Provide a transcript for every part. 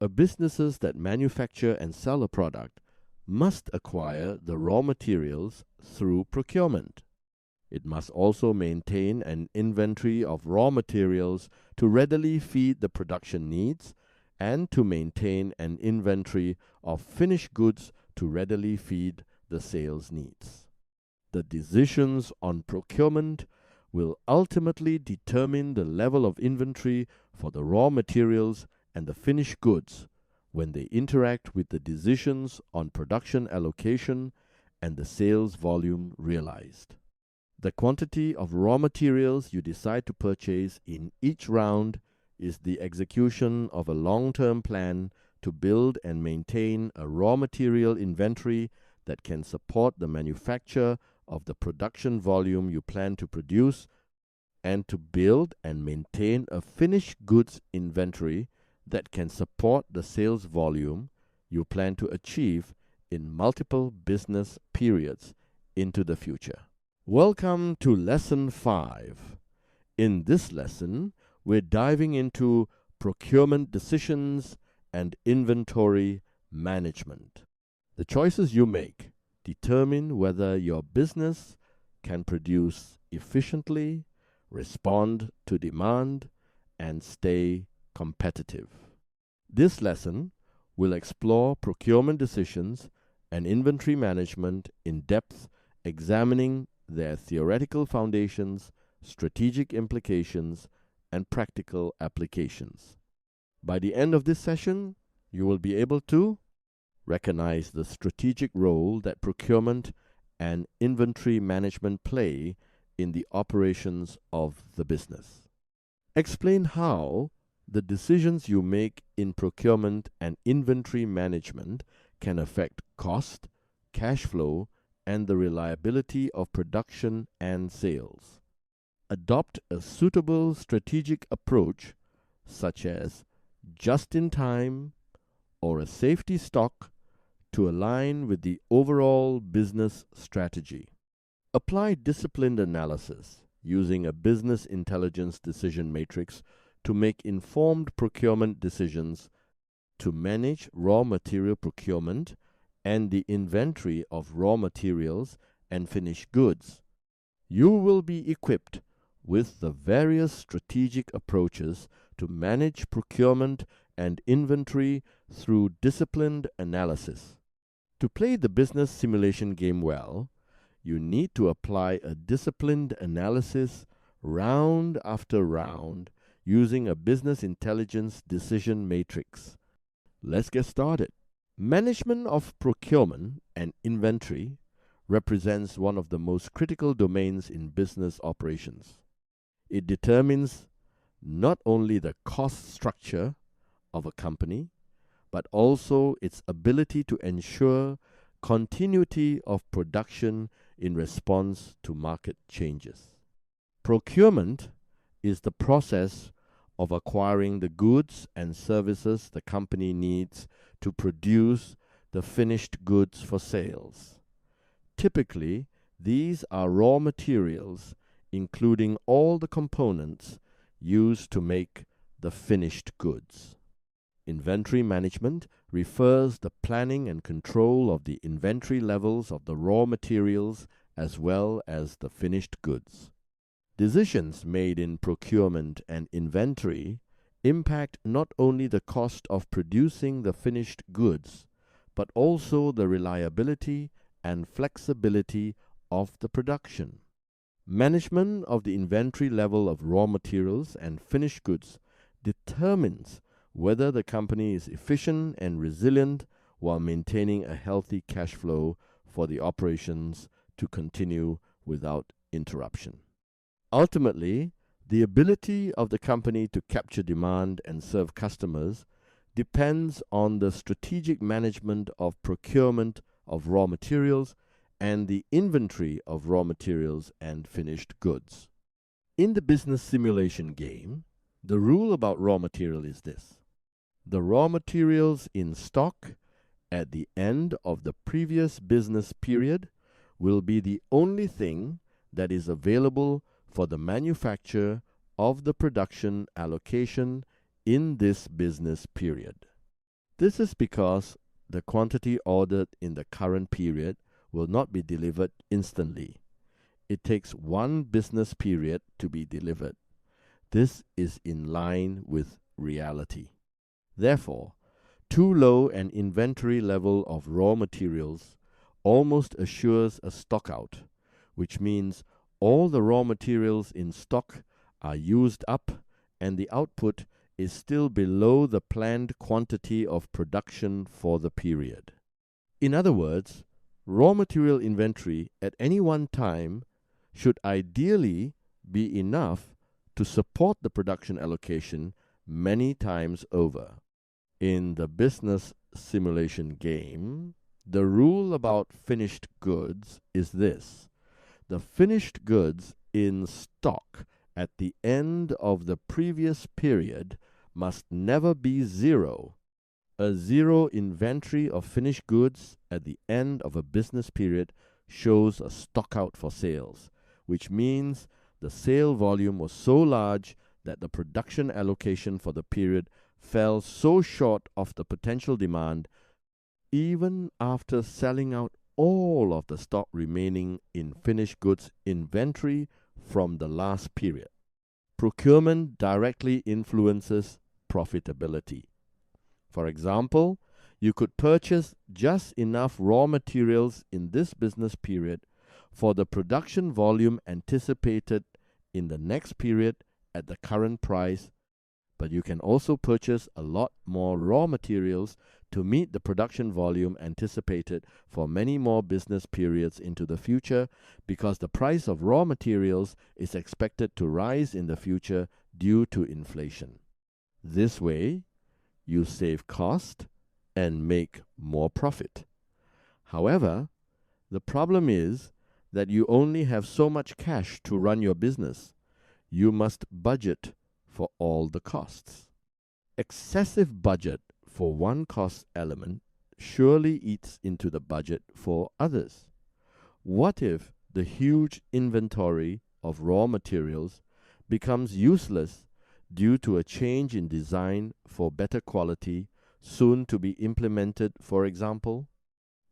Businesses that manufacture and sell a product must acquire the raw materials through procurement. It must also maintain an inventory of raw materials to readily feed the production needs and to maintain an inventory of finished goods to readily feed the sales needs. The decisions on procurement will ultimately determine the level of inventory for the raw materials and the finished goods when they interact with the decisions on production allocation and the sales volume realized. The quantity of raw materials you decide to purchase in each round is the execution of a long-term plan to build and maintain a raw material inventory that can support the manufacture of the production volume you plan to produce, and to build and maintain a finished goods inventory that can support the sales volume you plan to achieve in multiple business periods into the future. Welcome to Lesson 5. In this lesson, we're diving into procurement decisions and inventory management. The choices you make determine whether your business can produce efficiently, respond to demand, and stay competitive. This lesson will explore procurement decisions and inventory management in depth, examining their theoretical foundations, strategic implications, and practical applications. By the end of this session, you will be able to recognize the strategic role that procurement and inventory management play in the operations of the business. Explain how the decisions you make in procurement and inventory management can affect cost, cash flow, and the reliability of production and sales. Adopt a suitable strategic approach, such as just-in-time or a safety stock, to align with the overall business strategy. Apply disciplined analysis using a business intelligence decision matrix to make informed procurement decisions, to manage raw material procurement and the inventory of raw materials and finished goods. You will be equipped with the various strategic approaches to manage procurement and inventory through disciplined analysis. To play the business simulation game well, you need to apply a disciplined analysis round after round using a business intelligence decision matrix. Let's get started. Management of procurement and inventory represents one of the most critical domains in business operations. It determines not only the cost structure of a company, but also its ability to ensure continuity of production in response to market changes. Procurement is the process of acquiring the goods and services the company needs to produce the finished goods for sales. Typically, these are raw materials, including all the components used to make the finished goods. Inventory management refers the planning and control of the inventory levels of the raw materials as well as the finished goods. Decisions made in procurement and inventory impact not only the cost of producing the finished goods, but also the reliability and flexibility of the production. Management of the inventory level of raw materials and finished goods determines whether the company is efficient and resilient while maintaining a healthy cash flow for the operations to continue without interruption. Ultimately, the ability of the company to capture demand and serve customers depends on the strategic management of procurement of raw materials and the inventory of raw materials and finished goods. In the business simulation game, the rule about raw material is this: the raw materials in stock at the end of the previous business period will be the only thing that is available for the manufacture of the production allocation in this business period. This is because the quantity ordered in the current period will not be delivered instantly. It takes one business period to be delivered. This is in line with reality. Therefore, too low an inventory level of raw materials almost assures a stockout, which means all the raw materials in stock are used up and the output is still below the planned quantity of production for the period. In other words, raw material inventory at any one time should ideally be enough to support the production allocation many times over. In the business simulation game, the rule about finished goods is this: the finished goods in stock at the end of the previous period must never be zero. A zero inventory of finished goods at the end of a business period shows a stockout for sales, which means the sale volume was so large that the production allocation for the period fell so short of the potential demand, even after selling out all of the stock remaining in finished goods inventory from the last period. Procurement directly influences profitability. For example, you could purchase just enough raw materials in this business period for the production volume anticipated in the next period at the current price, but you can also purchase a lot more raw materials to meet the production volume anticipated for many more business periods into the future, because the price of raw materials is expected to rise in the future due to inflation. This way, you save cost and make more profit. However, the problem is that you only have so much cash to run your business. You must budget for all the costs. Excessive budget for one cost element surely eats into the budget for others. What if the huge inventory of raw materials becomes useless due to a change in design for better quality soon to be implemented, for example?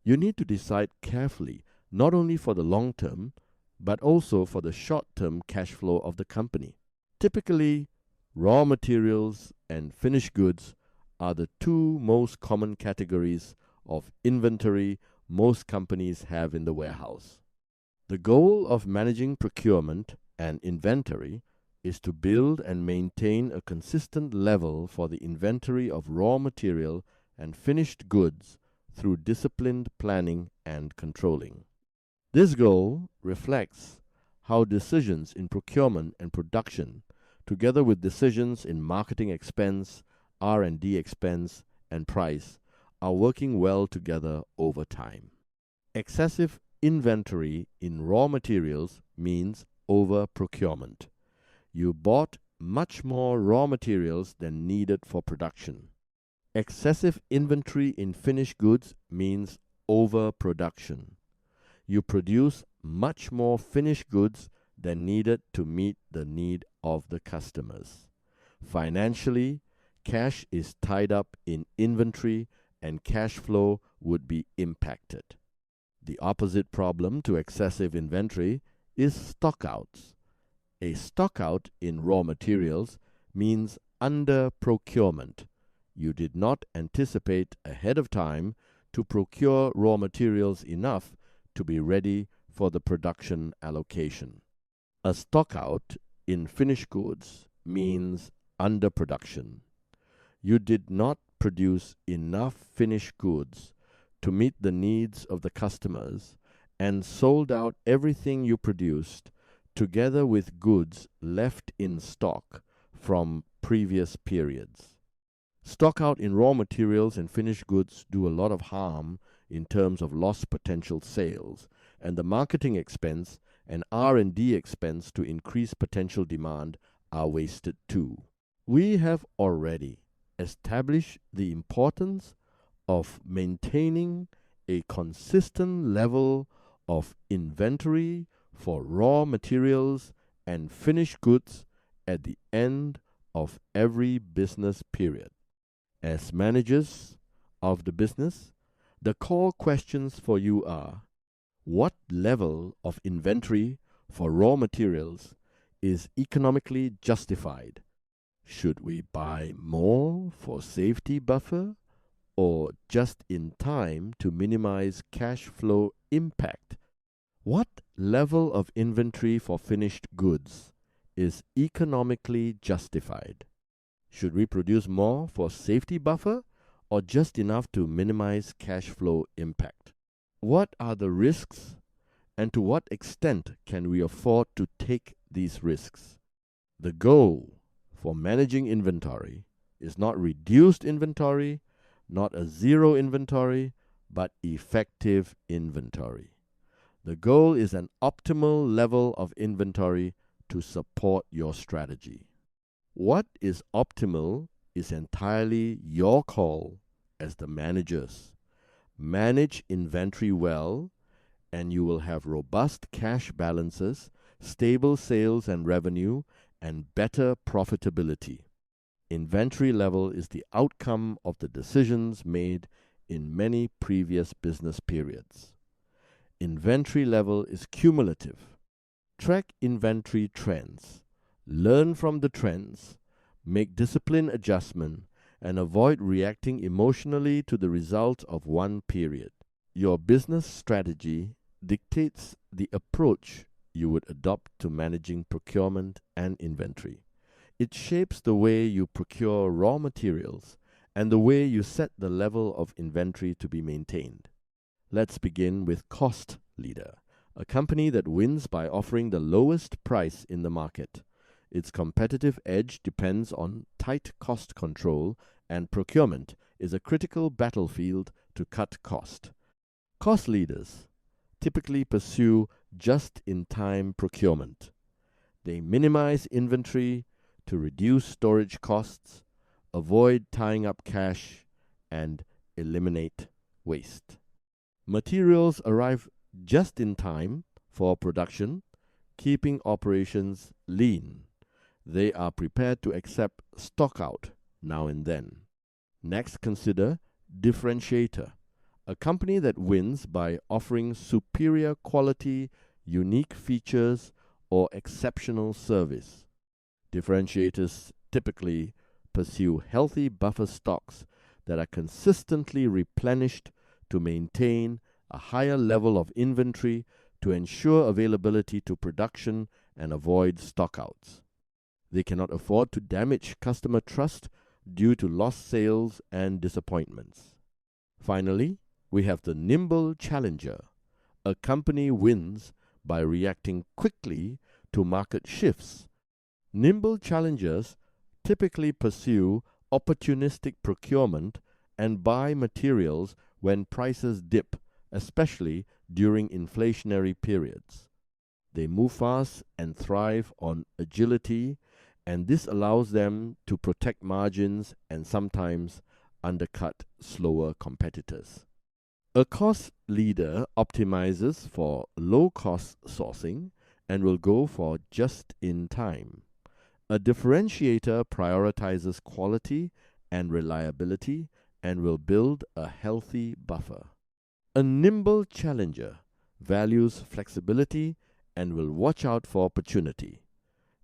You need to decide carefully, not only for the long term, but also for the short-term cash flow of the company. Typically, raw materials and finished goods are the two most common categories of inventory most companies have in the warehouse. The goal of managing procurement and inventory is to build and maintain a consistent level for the inventory of raw material and finished goods through disciplined planning and controlling. This goal reflects how decisions in procurement and production, together with decisions in marketing expense, R&D expense, and price, are working well together over time. Excessive inventory in raw materials means over-procurement. You bought much more raw materials than needed for production. Excessive inventory in finished goods means overproduction. You produce much more finished goods than needed to meet the need of the customers. Financially, cash is tied up in inventory and cash flow would be impacted. The opposite problem to excessive inventory is stockouts. A stockout in raw materials means under procurement. You did not anticipate ahead of time to procure raw materials enough to be ready for the production allocation. A stockout in finished goods means underproduction. You did not produce enough finished goods to meet the needs of the customers and sold out everything you produced, together with goods left in stock from previous periods. Stockout in raw materials and finished goods do a lot of harm in terms of lost potential sales, and the marketing expense and R&D expense to increase potential demand are wasted too. We have already established the importance of maintaining a consistent level of inventory for raw materials and finished goods at the end of every business period. As managers, of the business, the core questions for you are: what level of inventory for raw materials is economically justified? Should we buy more for safety buffer or just in time to minimize cash flow impact? What level of inventory for finished goods is economically justified? Should we produce more for safety buffer or just enough to minimize cash flow impact? What are the risks, and to what extent can we afford to take these risks? The goal for managing inventory is not reduced inventory, not a zero inventory, but effective inventory. The goal is an optimal level of inventory to support your strategy. What is optimal is entirely your call as the managers. Manage inventory well, and you will have robust cash balances, stable sales and revenue, and better profitability. Inventory level is the outcome of the decisions made in many previous business periods. Inventory level is cumulative. Track inventory trends. Learn from the trends. Make disciplined adjustment and avoid reacting emotionally to the result of one period. Your business strategy dictates the approach you would adopt to managing procurement and inventory. It shapes the way you procure raw materials and the way you set the level of inventory to be maintained. Let's begin with Cost Leader, a company that wins by offering the lowest price in the market. Its competitive edge depends on tight cost control, and procurement is a critical battlefield to cut cost. Cost leaders typically pursue just-in-time procurement. They minimize inventory to reduce storage costs, avoid tying up cash, and eliminate waste. Materials arrive just in time for production, keeping operations lean. They are prepared to accept stockout now and then. Next, consider differentiator, a company that wins by offering superior quality, unique features, or exceptional service. Differentiators typically pursue healthy buffer stocks that are consistently replenished to maintain a higher level of inventory to ensure availability to production and avoid stockouts. They cannot afford to damage customer trust due to lost sales and disappointments. Finally, we have the nimble challenger. A company wins by reacting quickly to market shifts. Nimble challengers typically pursue opportunistic procurement and buy materials when prices dip, especially during inflationary periods. They move fast and thrive on agility, and this allows them to protect margins and sometimes undercut slower competitors. A cost leader optimizes for low-cost sourcing and will go for just-in-time. A differentiator prioritizes quality and reliability and will build a healthy buffer. A nimble challenger values flexibility and will watch out for opportunity.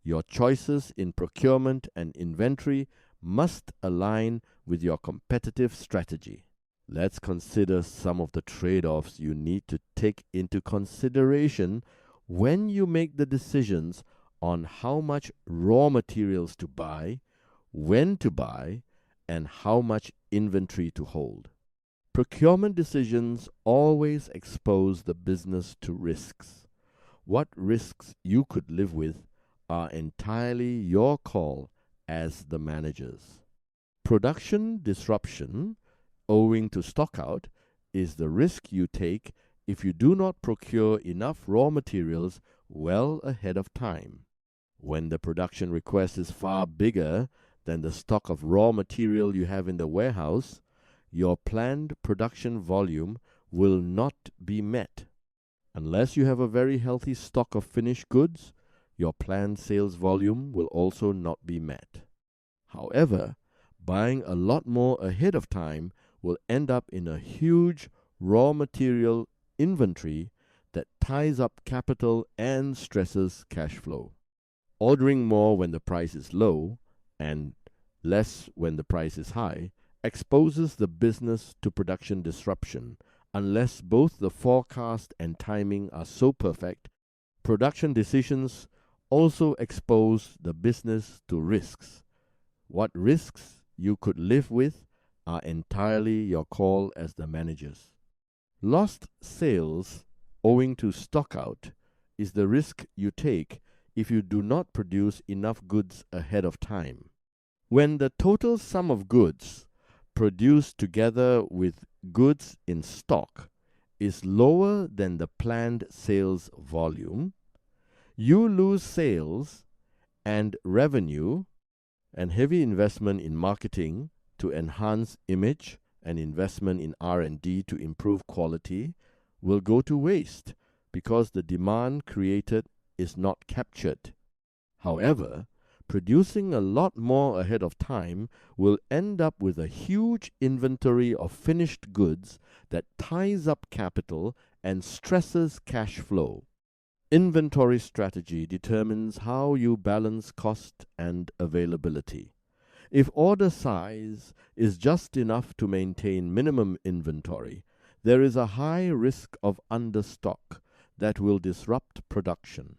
Your choices in procurement and inventory must align with your competitive strategy. Let's consider some of the trade-offs you need to take into consideration when you make the decisions on how much raw materials to buy, when to buy, and how much inventory to hold. Procurement decisions always expose the business to risks. What risks you could live with are entirely your call as the managers. Production disruption owing to stockout is the risk you take if you do not procure enough raw materials well ahead of time. When the production request is far bigger than the stock of raw material you have in the warehouse, your planned production volume will not be met. Unless you have a very healthy stock of finished goods, your planned sales volume will also not be met. However, buying a lot more ahead of time will end up in a huge raw material inventory that ties up capital and stresses cash flow. Ordering more when the price is low and less when the price is high exposes the business to production disruption unless both the forecast and timing are so perfect. Production decisions also expose the business to risks. What risks you could live with are entirely your call as the managers. Lost sales owing to stockout is the risk you take if you do not produce enough goods ahead of time. When the total sum of goods produced together with goods in stock is lower than the planned sales volume, you lose sales and revenue, and heavy investment in marketing to enhance image and investment in R&D to improve quality will go to waste because the demand created is not captured. However, producing a lot more ahead of time will end up with a huge inventory of finished goods that ties up capital and stresses cash flow. Inventory strategy determines how you balance cost and availability. If order size is just enough to maintain minimum inventory, there is a high risk of understock that will disrupt production.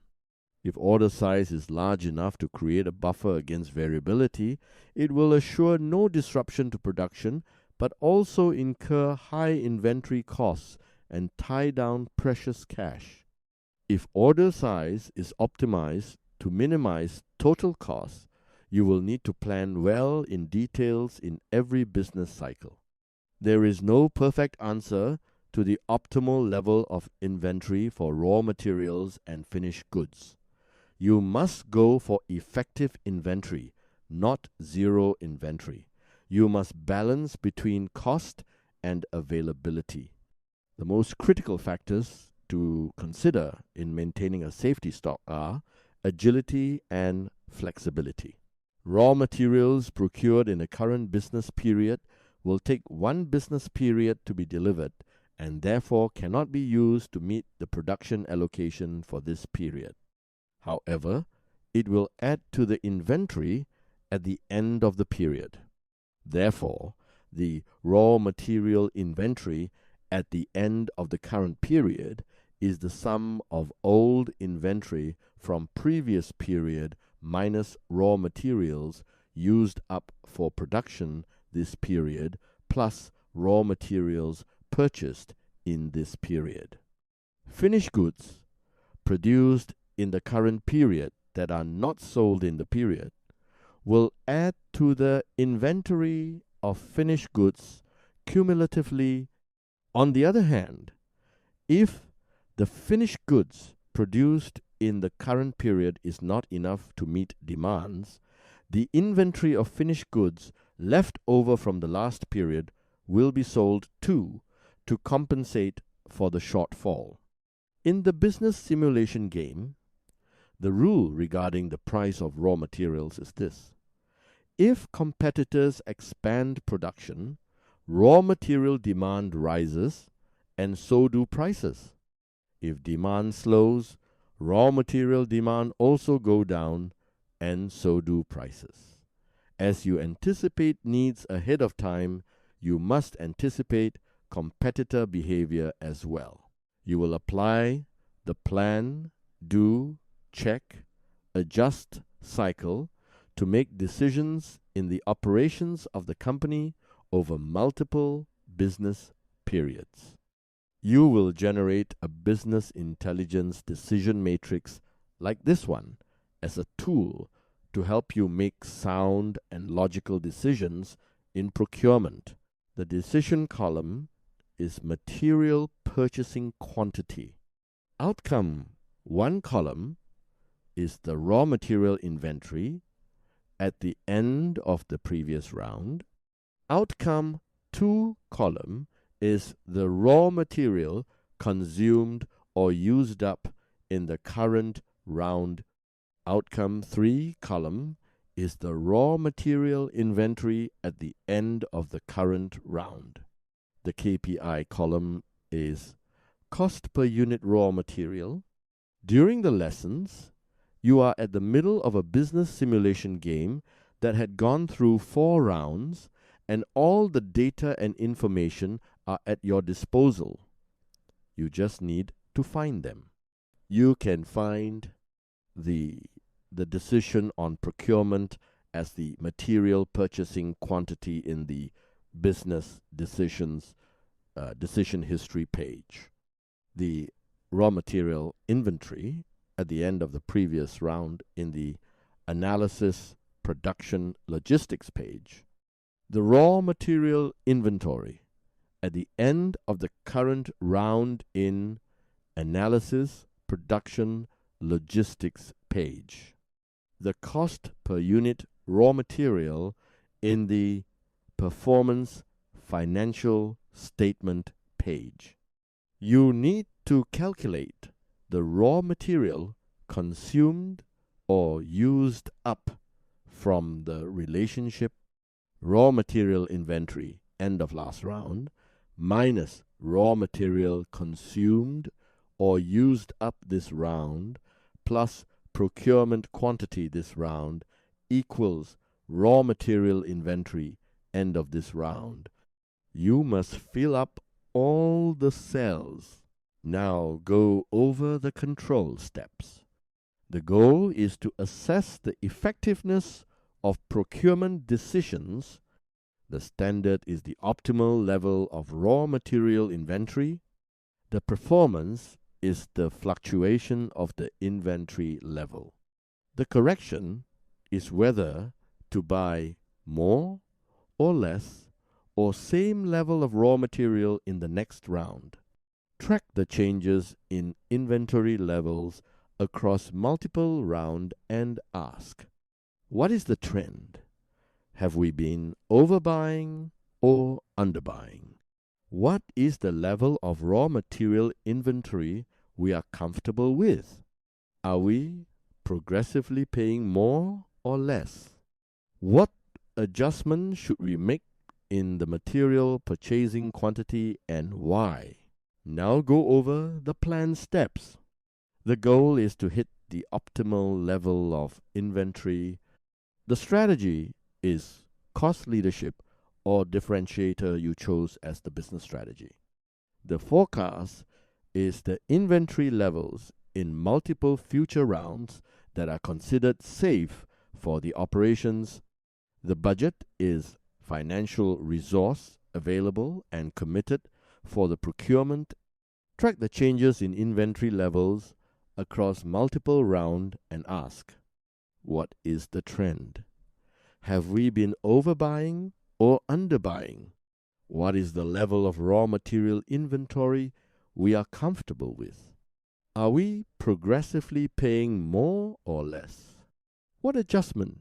If order size is large enough to create a buffer against variability, it will assure no disruption to production, but also incur high inventory costs and tie down precious cash. If order size is optimized to minimize total costs, you will need to plan well in details in every business cycle. There is no perfect answer to the optimal level of inventory for raw materials and finished goods. You must go for effective inventory, not zero inventory. You must balance between cost and availability. The most critical factors to consider in maintaining a safety stock are agility and flexibility. Raw materials procured in a current business period will take one business period to be delivered and therefore cannot be used to meet the production allocation for this period. However, it will add to the inventory at the end of the period. Therefore, the raw material inventory at the end of the current period is the sum of old inventory from previous period minus raw materials used up for production this period plus raw materials purchased in this period. Finished goods produced in the current period that are not sold in the period will add to the inventory of finished goods cumulatively. On the other hand, if the finished goods produced in the current period is not enough to meet demands, the inventory of finished goods left over from the last period will be sold too to compensate for the shortfall. In the business simulation game, the rule regarding the price of raw materials is this: if competitors expand production, raw material demand rises, and so do prices. If demand slows, raw material demand also go down, and so do prices. As you anticipate needs ahead of time, you must anticipate competitor behavior as well. You will apply the plan, do, check, adjust cycle to make decisions in the operations of the company over multiple business periods. You will generate a business intelligence decision matrix like this one as a tool to help you make sound and logical decisions in procurement. The decision column is material purchasing quantity. Outcome 1 column is the raw material inventory at the end of the previous round. Outcome 2 column is the raw material consumed or used up in the current round. Outcome 3 column is the raw material inventory at the end of the current round. The KPI column is cost per unit raw material. During the lessons, you are at the middle of a business simulation game that had gone through 4 rounds, and all the data and information are at your disposal. You just need to find them. You can find the decision on procurement as the material purchasing quantity in the business decision history page. The raw material inventory at the end of the previous round in the analysis production logistics page. The raw material inventory at the end of the current round in analysis production logistics page. The cost per unit raw material in the performance financial statement page. You need to calculate the raw material consumed or used up from the relationship raw material inventory end of last round minus raw material consumed or used up this round plus procurement quantity this round equals raw material inventory end of this round. You must fill up all the cells. Now go over the control steps. The goal is to assess the effectiveness of procurement decisions. The standard is the optimal level of raw material inventory. The performance is the fluctuation of the inventory level. The correction is whether to buy more or less or same level of raw material in the next round. Track the changes in inventory levels across multiple rounds and ask, what is the trend? Have we been overbuying or underbuying? What is the level of raw material inventory we are comfortable with? Are we progressively paying more or less? What adjustment should we make in the material purchasing quantity and why? Now go over the plan steps. The goal is to hit the optimal level of inventory. The strategy is cost leadership or differentiator you chose as the business strategy. The forecast is the inventory levels in multiple future rounds that are considered safe for the operations. The budget is financial resource available and committed for the procurement. Track the changes in inventory levels across multiple rounds and ask, what is the trend? Have we been overbuying or underbuying? What is the level of raw material inventory we are comfortable with? Are we progressively paying more or less? What adjustment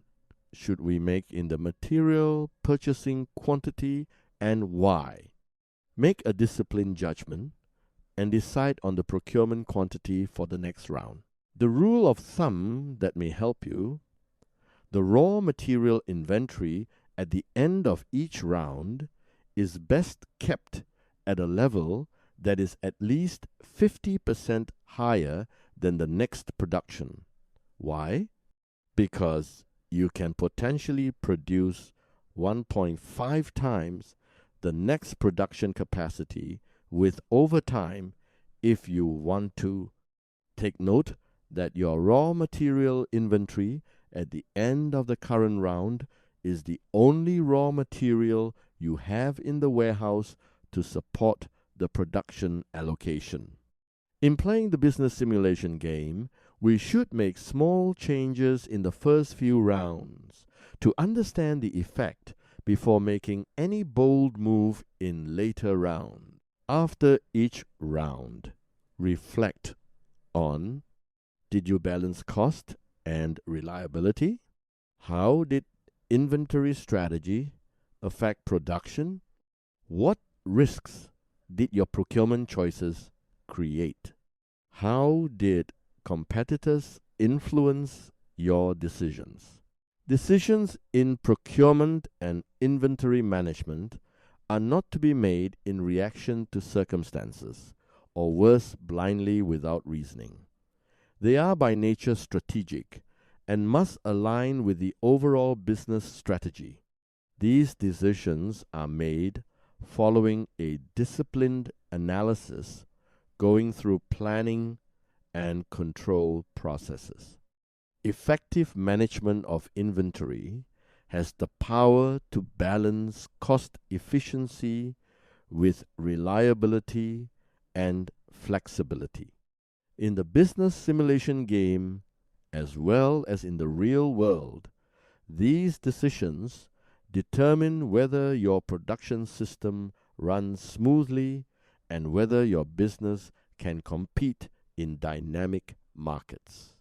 should we make in the material purchasing quantity and why? Make a disciplined judgment and decide on the procurement quantity for the next round. The rule of thumb that may help you: the raw material inventory at the end of each round is best kept at a level that is at least 50% higher than the next production. Why? Because you can potentially produce 1.5 times the next production capacity with overtime if you want to. Take note that your raw material inventory at the end of the current round is the only raw material you have in the warehouse to support the production allocation. In playing the business simulation game, we should make small changes in the first few rounds to understand the effect before making any bold move in later rounds. After each round, reflect on: did you balance cost and reliability? How did inventory strategy affect production? What risks did your procurement choices create? How did competitors influence your decisions? Decisions in procurement and inventory management are not to be made in reaction to circumstances, or worse, blindly without reasoning. They are by nature strategic and must align with the overall business strategy. These decisions are made following a disciplined analysis, going through planning and control processes. Effective management of inventory has the power to balance cost efficiency with reliability and flexibility. In the business simulation game, as well as in the real world, these decisions determine whether your production system runs smoothly and whether your business can compete in dynamic markets.